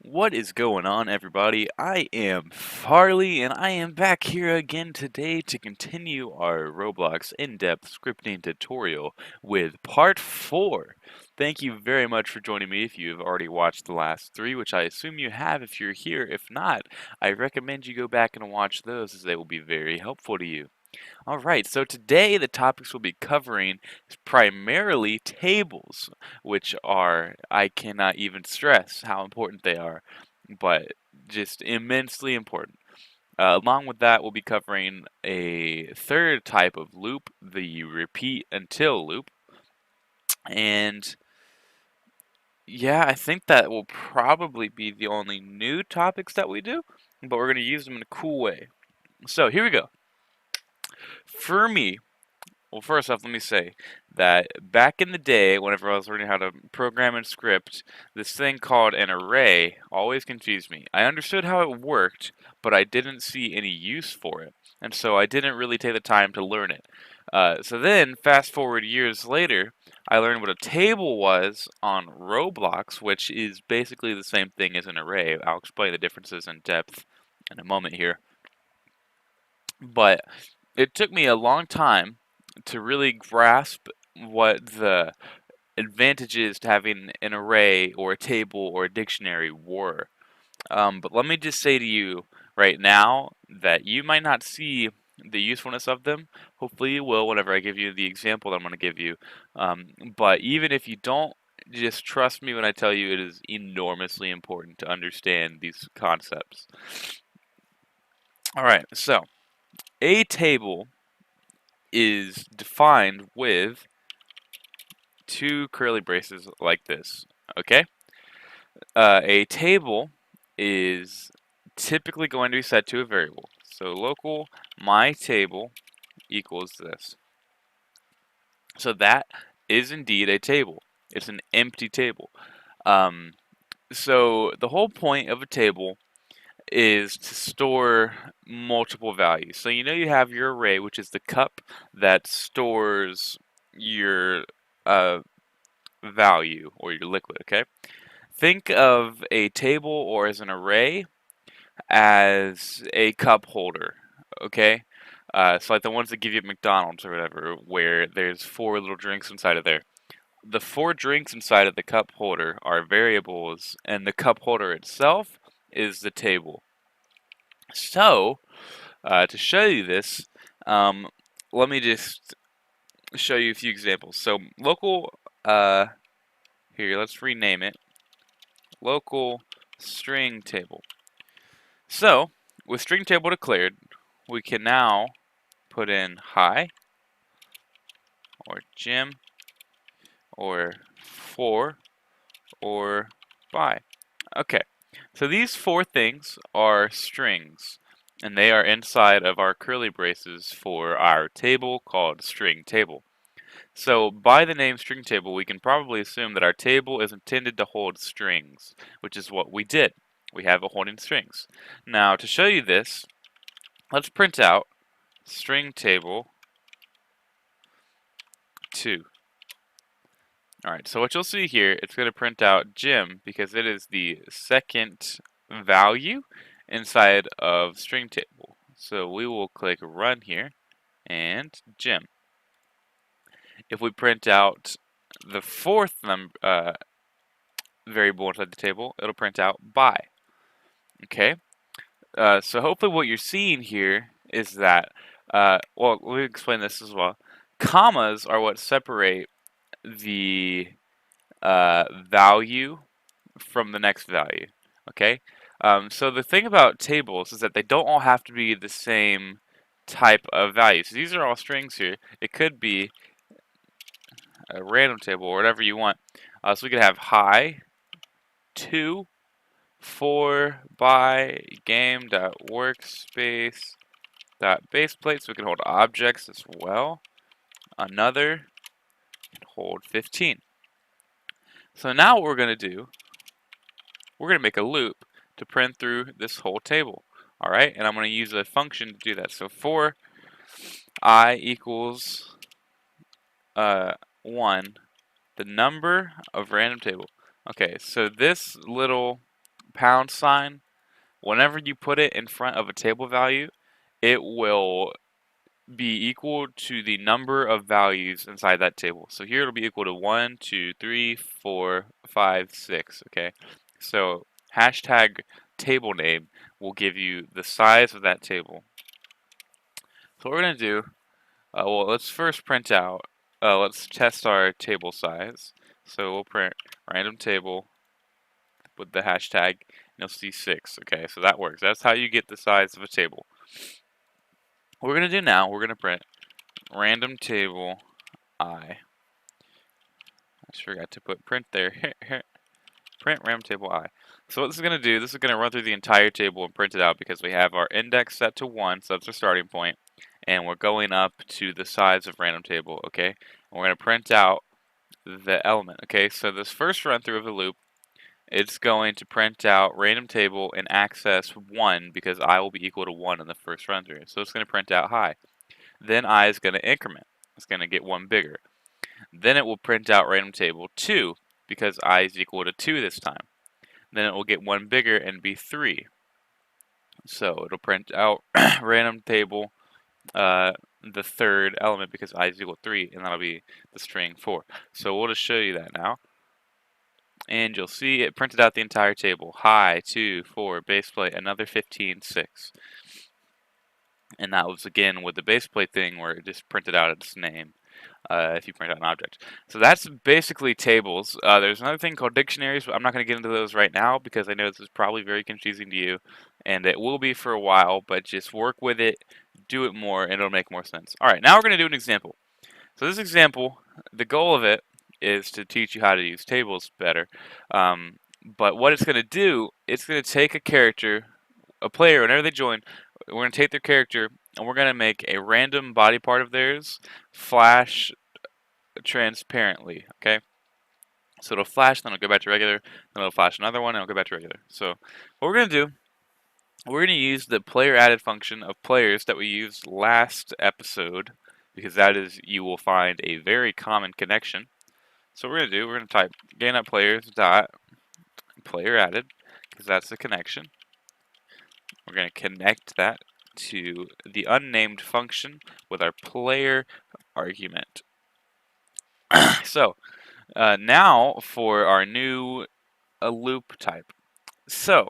What is going on, everybody? I am Farley, and I am back here again today to continue our Roblox in-depth scripting tutorial with part 4. Thank you very much for joining me if you've already watched the last 3, which I assume you have if you're here. If not, I recommend you go back and watch those as they will be very helpful to you. Alright, so today the topics we'll be covering is primarily tables, which are, I cannot even stress how important they are, but just immensely important. Along with that, we'll be covering a third type of loop, the repeat until loop. And yeah, I think that will probably be the only new topics that we do, but we're going to use them in a cool way. So here we go. For me, well, first off, let me say that back in the day, whenever I was learning how to program and script, this thing called an array always confused me. I understood how it worked, but I didn't see any use for it, and so I didn't really take the time to learn it. So then, fast forward years later, I learned what a table was on Roblox, which is basically the same thing as an array. I'll explain the differences in depth in a moment here. But it took me a long time to really grasp what the advantages to having an array or a table or a dictionary were. But let me just say to you right now that you might not see the usefulness of them. Hopefully you will whenever I give you the example that I'm going to give you. But even if you don't, just trust me when I tell you it is enormously important to understand these concepts. Alright, so a table is defined with two curly braces like this, okay? A table is typically going to be set to a variable. So local my table equals this. So that is indeed a table. It's an empty table. Um, so the whole point of a table is to store multiple values. So you know you have your array, which is the cup that stores your value or your liquid, okay? Think of a table or as an array as a cup holder, okay? So like the ones that give you at McDonald's or whatever, where there's 4 little drinks inside of there. The 4 drinks inside of the cup holder are variables, and the cup holder itself is the table. So, to show you this, let me just show you a few examples. So, local, here, let's rename it. Local string table. So, with string table declared, we can now put in hi, or Jim, or for, or by. Okay, so these 4 things are strings, and they are inside of our curly braces for our table called string table. So by the name string table, we can probably assume that our table is intended to hold strings, which is what we did. We have it holding strings. Now to show you this, let's print out string table 2. Alright, so what you'll see here, it's going to print out Jim because it is the second value inside of string table. So we will click run here and Jim. If we print out the 4th variable inside the table, it'll print out by. Okay, so hopefully what you're seeing here is that, well, let me explain this as well. Commas are what separate the value from the next value. Okay, so the thing about tables is that they don't all have to be the same type of value. So these are all strings here. It could be a random table or whatever you want. So we could have hi, 2, 4, by, game.workspace, baseplate, so we can hold objects as well. Another, and hold 15. So now what we're going to do, we're going to make a loop to print through this whole table. Alright, and I'm going to use a function to do that. So for I equals 1, the number of random table. Okay, so this little pound sign, whenever you put it in front of a table value, it will be equal to the number of values inside that table. So here it'll be equal to 1, 2, 3, 4, 5, 6. Okay, so hashtag table name will give you the size of that table. So what we're going to do, well, let's first print out, let's test our table size. So we'll print random table with the hashtag, and you'll see 6. Okay, so that works. That's how you get the size of a table. What we're going to do now, we're going to print random table I. I just forgot to put print there. Print random table I. So what this is going to do, this is going to run through the entire table and print it out because we have our index set to 1, so that's our starting point, and we're going up to the size of random table, okay? And we're going to print out the element, okay? So this first run through of the loop, it's going to print out random table and access 1 because I will be equal to 1 in the first run through. So it's going to print out high. Then I is going to increment. It's going to get 1 bigger. Then it will print out random table 2 because I is equal to 2 this time. Then it will get 1 bigger and be 3. So it'll print out random table the third element because I is equal to 3, and that'll be the string 4. So we'll just show you that now. And you'll see it printed out the entire table. High, 2, 4, base plate, another 15, 6. And that was again with the base plate thing where it just printed out its name. If you print out an object. So that's basically tables. There's another thing called dictionaries, but I'm not going to get into those right now because I know this is probably very confusing to you, and it will be for a while, but just work with it, do it more, and it'll make more sense. Alright, now we're going to do an example. So this example, the goal of it is to teach you how to use tables better. But what it's going to do, it's going to take a character, a player, whenever they join, we're going to take their character and we're going to make a random body part of theirs flash transparently, okay? So it'll flash, then it'll go back to regular, then it'll flash another one, and it'll go back to regular. So what we're going to do, we're going to use the player added function of players that we used last episode, because that is, you will find a very common connection. So what we're going to do, we're going to type gain.players dot player added, because that's the connection. We're going to connect that to the unnamed function with our player argument. So now for our new loop type. So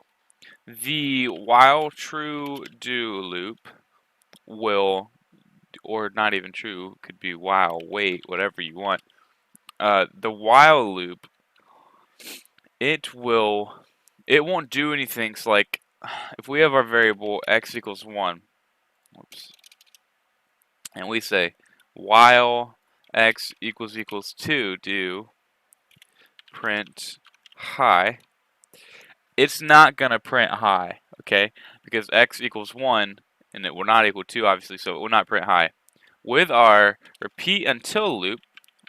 the while true do loop will, or not even true, could be while, wait, whatever you want. The while loop, it won't do anything. So like if we have our variable x equals 1, whoops, and we say while x equals 2 do print high, it's not going to print high, okay? Because x equals 1, and it will not equal 2, obviously, so it will not print high. With our repeat until loop,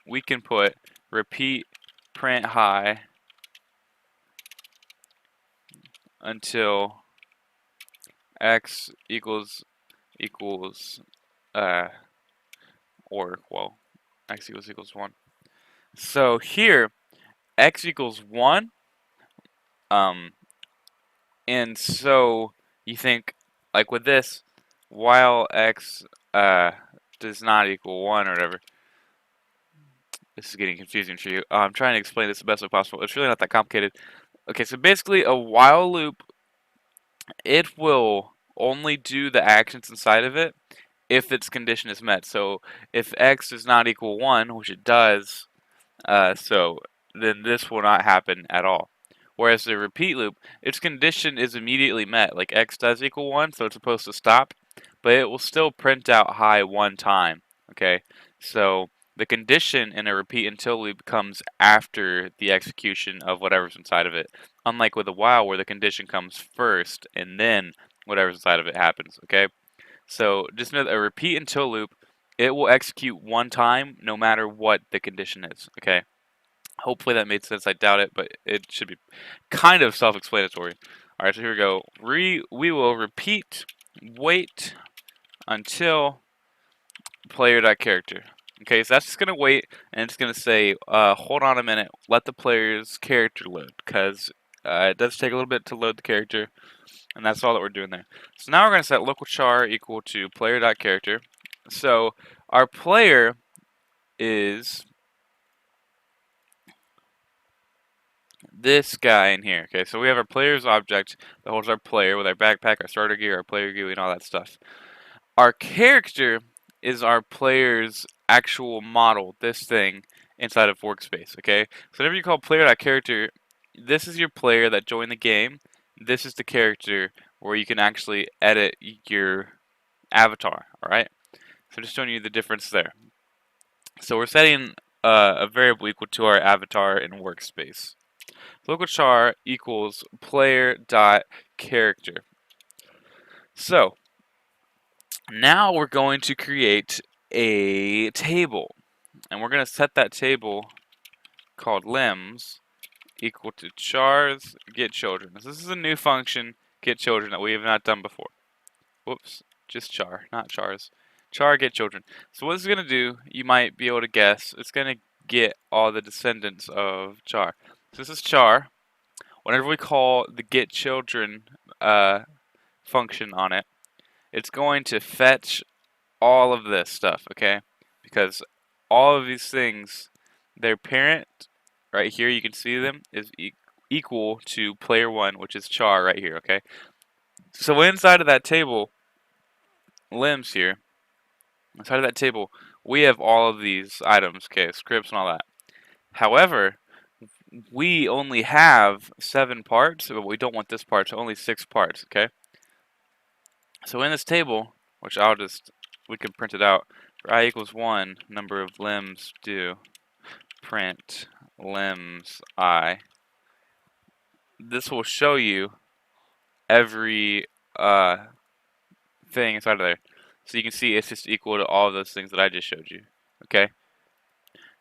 we can put repeat print high until x equals, or, well, x equals 1. So here, x equals 1, and so you think, like with this, while x does not equal 1 or whatever. This is getting confusing for you. I'm trying to explain this the best way possible. It's really not that complicated. Okay, so basically a while loop, it will only do the actions inside of it if its condition is met. So if x does not equal 1, which it does, so then this will not happen at all. Whereas the repeat loop, its condition is immediately met. Like x does equal 1, so it's supposed to stop, but it will still print out high 1 time. Okay, so the condition in a repeat until loop comes after the execution of whatever's inside of it. Unlike with a while where the condition comes first and then whatever's inside of it happens. Okay, so just know that a repeat until loop, it will execute 1 time no matter what the condition is. Okay. Hopefully that made sense. I doubt it, but it should be kind of self-explanatory. All right, so here we go. We will repeat wait until player.character. Okay, so that's just going to wait, and it's going to say, hold on a minute, let the player's character load, because It does take a little bit to load the character, and that's all that we're doing there. So now we're going to set local char equal to player.character. So our player is this guy in here. Okay, so we have our player's object that holds our player with our backpack, our starter gear, our player GUI, and all that stuff. Our character is our player's actual model, this thing inside of workspace. Okay, so whenever you call player.character, this is your player that joined the game. This is the character where you can actually edit your avatar. All right, so just showing you the difference there. So we're setting a variable equal to our avatar in workspace. Local char equals player dot character. So now we're going to create a table, and we're going to set that table called limbs equal to chars GetChildren. This is a new function, GetChildren, that we have not done before. Whoops, just char, not chars. Char GetChildren. So what this is going to do, you might be able to guess, it's going to get all the descendants of char. So this is char. Whenever we call the GetChildren function on it, it's going to fetch all of this stuff, okay? Because all of these things, their parent, right here, you can see them, is equal to player 1, which is char right here, okay? So inside of that table, limbs here, inside of that table, we have all of these items, okay, scripts and all that. However, we only have 7 parts, but we don't want this part, so only 6 parts, okay? So in this table, which we can print it out, for I equals 1, number of limbs do, print limbs I. This will show you every thing inside of there. So you can see it's just equal to all of those things that I just showed you, okay?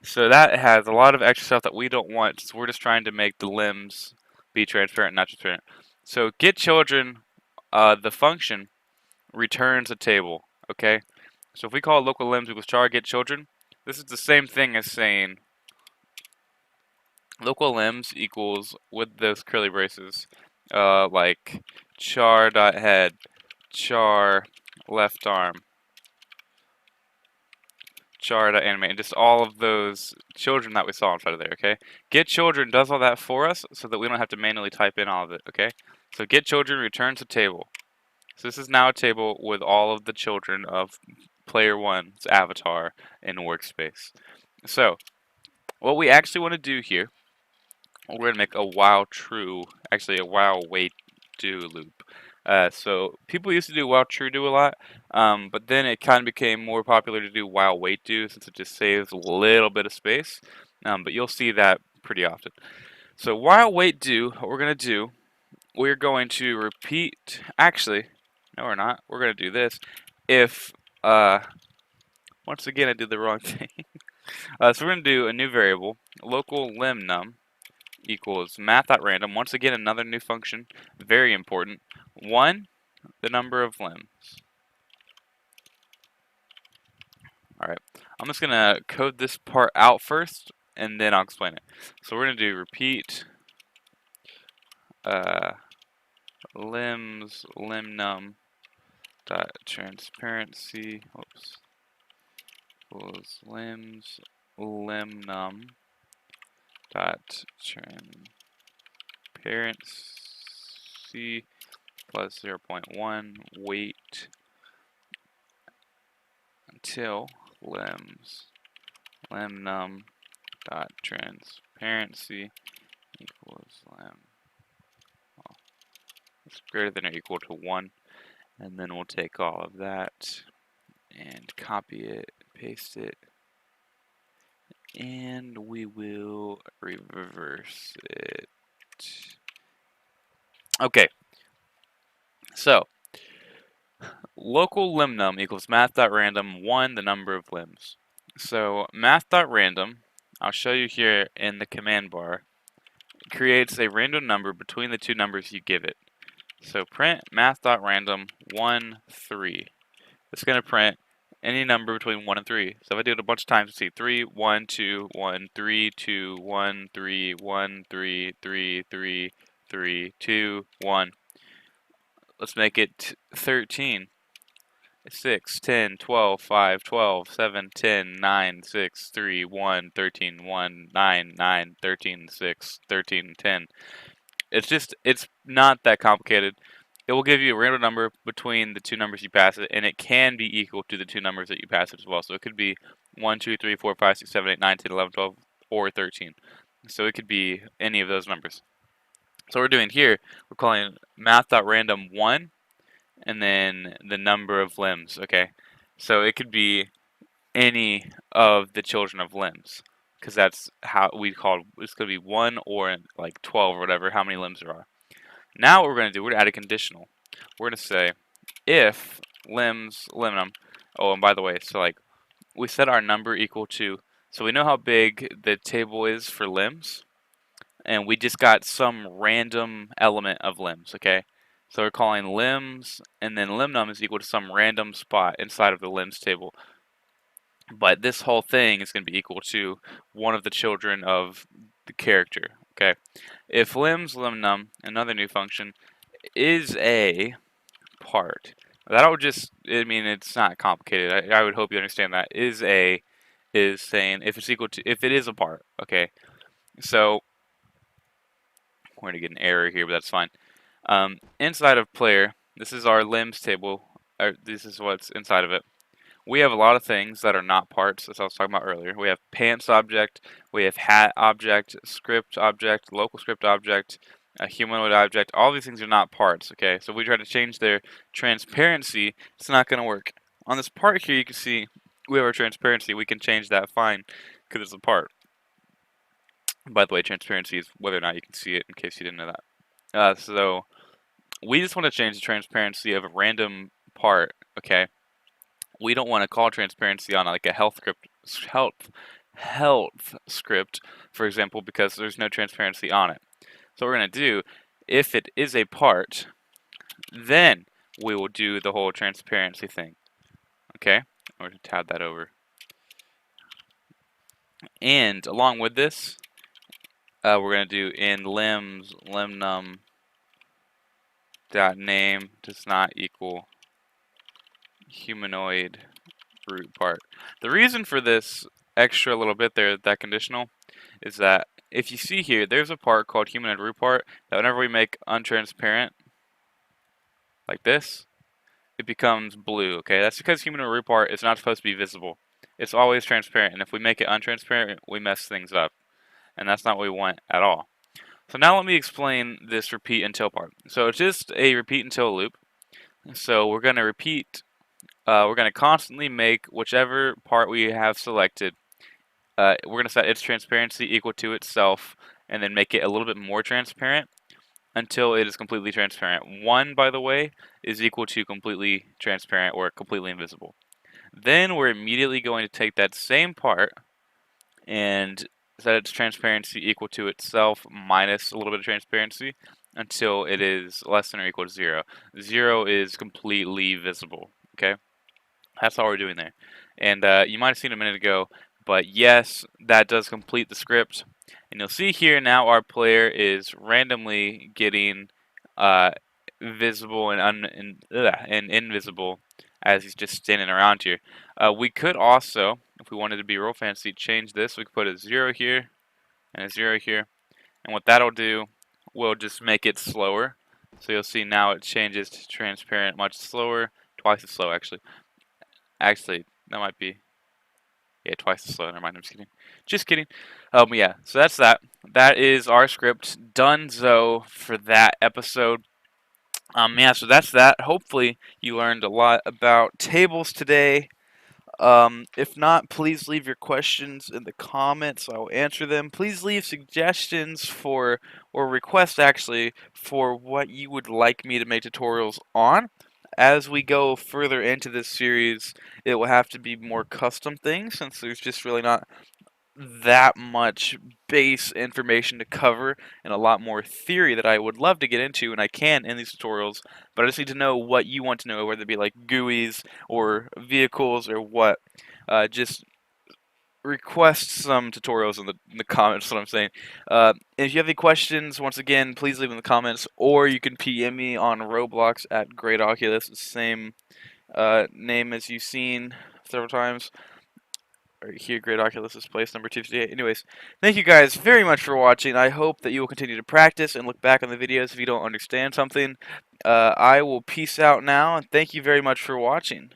So that has a lot of extra stuff that we don't want, so we're just trying to make the limbs be transparent, not transparent. So GetChildren, the function, returns a table, okay? So if we call local limbs equals char GetChildren, this is the same thing as saying local limbs equals, with those curly braces, like char.head, char left arm, char.animate, and just all of those children that we saw inside of there, okay? GetChildren does all that for us so that we don't have to manually type in all of it, okay? So GetChildren returns a table. So this is now a table with all of the children of player 1's avatar in workspace. So what we actually want to do here, we're going to make a while true, actually a while wait do loop. So people used to do while true do a lot, but then it kind of became more popular to do while wait do, since it just saves a little bit of space. But you'll see that pretty often. So while wait do, what we're going to do, we're going to repeat, actually, no we're not, we're going to do this. If, once again I did the wrong thing. So we're going to do a new variable, local limb num equals math.random. Once again, another new function, very important. 1, the number of limbs. Alright, I'm just going to code this part out first, and then I'll explain it. So we're going to do repeat limbs limb num dot transparency, oops, equals limbs limb num dot transparency plus 0.1 wait until limbs limb num dot transparency equals limb, well, it's greater than or equal to 1, and then we'll take all of that and copy it, paste it, and we will reverse it. Okay, so local limb num equals math.random 1, the number of limbs. So math.random, I'll show you here in the command bar, creates a random number between the two numbers you give it. So print math.random 1, 3. It's going to print any number between 1 and 3. So if I do it a bunch of times, you see 3, 1, 2, 1, 3, 2, 1, 3, 1, 3, 3, 3, 3, 2, 1. Let's make it 13. 6, 10, 12, 5, 12, 7, 10, 9, 6, 3, 1, 13, 1, 9, 9, 13, 6, 13, 10. It's not that complicated. It will give you a random number between the two numbers you pass it, and it can be equal to the two numbers that you pass it as well. So it could be 1, 2, 3, 4, 5, 6, 7, 8, 9, 10, 11, 12, or 13. So it could be any of those numbers. So what we're doing here, we're calling math.random1, and then the number of limbs, okay? So it could be any of the children of limbs, because that's how we call it's going to be 1 or like 12 or whatever, how many limbs there are. Now what we're going to do, we're going to add a conditional. We're going to say if limbs, limnum, oh, and by the way, so like we set our number equal to, so we know how big the table is for limbs, and we just got some random element of limbs, okay? So we're calling limbs, and then limnum is equal to some random spot inside of the limbs table. But this whole thing is going to be equal to one of the children of the character, okay? If limbs, limnum, another new function, is a part, that'll just, I mean, it's not complicated. I would hope you understand that. Is saying if it's equal to, if it is a part, okay? So we're going to get an error here, but that's fine. Inside of player, this is our limbs table, or this is what's inside of it. We have a lot of things that are not parts, as I was talking about earlier. We have pants object, we have hat object, script object, local script object, a humanoid object. All these things are not parts, okay? So if we try to change their transparency, it's not going to work. On this part here, you can see we have our transparency. We can change that fine because it's a part. By the way, transparency is whether or not you can see it, in case you didn't know that. So we just want to change the transparency of a random part, okay? We don't want to call transparency on like a health script, for example, because there's no transparency on it. So what we're going to do, if it is a part, then we will do the whole transparency thing. Okay, we're going to tab that over. And along with this, we're going to do in limbs, limnum dot name does not equal humanoid root part. The reason for this extra little bit there, that conditional, is that if you see here, there's a part called humanoid root part that whenever we make untransparent, like this, it becomes blue, okay? That's because humanoid root part is not supposed to be visible. It's always transparent, and if we make it untransparent, we mess things up. And that's not what we want at all. So now let me explain this repeat until part. So it's just a repeat until loop. So we're going to repeat, we're going to constantly make whichever part we have selected, we're going to set its transparency equal to itself, and then make it a little bit more transparent until it is completely transparent. 1, by the way, is equal to completely transparent or completely invisible. Then we're immediately going to take that same part and set its transparency equal to itself minus a little bit of transparency until it is less than or equal to 0. 0 is completely visible, okay? That's all we're doing there. And you might have seen a minute ago, but yes, that does complete the script. And you'll see here now our player is randomly getting visible and invisible as he's just standing around here. We could also, if we wanted to be real fancy, change this. We could put a 0 here and a 0 here. And what that'll do, we'll just make it slower. So you'll see now it changes to transparent much slower, twice as slow actually. Actually, that might be, yeah, twice as slow. Never mind, I'm just kidding. Just kidding. Yeah, so that's that. That is our script. Donezo for that episode. Yeah, so that's that. Hopefully you learned a lot about tables today. If not, please leave your questions in the comments. I will answer them. Please leave suggestions for, or requests actually, for what you would like me to make tutorials on. As we go further into this series, it will have to be more custom things since there's just really not that much base information to cover and a lot more theory that I would love to get into, and I can in these tutorials, but I just need to know what you want to know, whether it be like GUIs or vehicles or what. Just request some tutorials in the comments. That's what I'm saying. If you have any questions, once again, please leave in the comments, or you can PM me on Roblox at Great Oculus, the same name as you've seen several times. Or here, Great Oculus is place number 258. Anyways, thank you guys very much for watching. I hope that you will continue to practice and look back on the videos if you don't understand something. I will peace out now, and thank you very much for watching.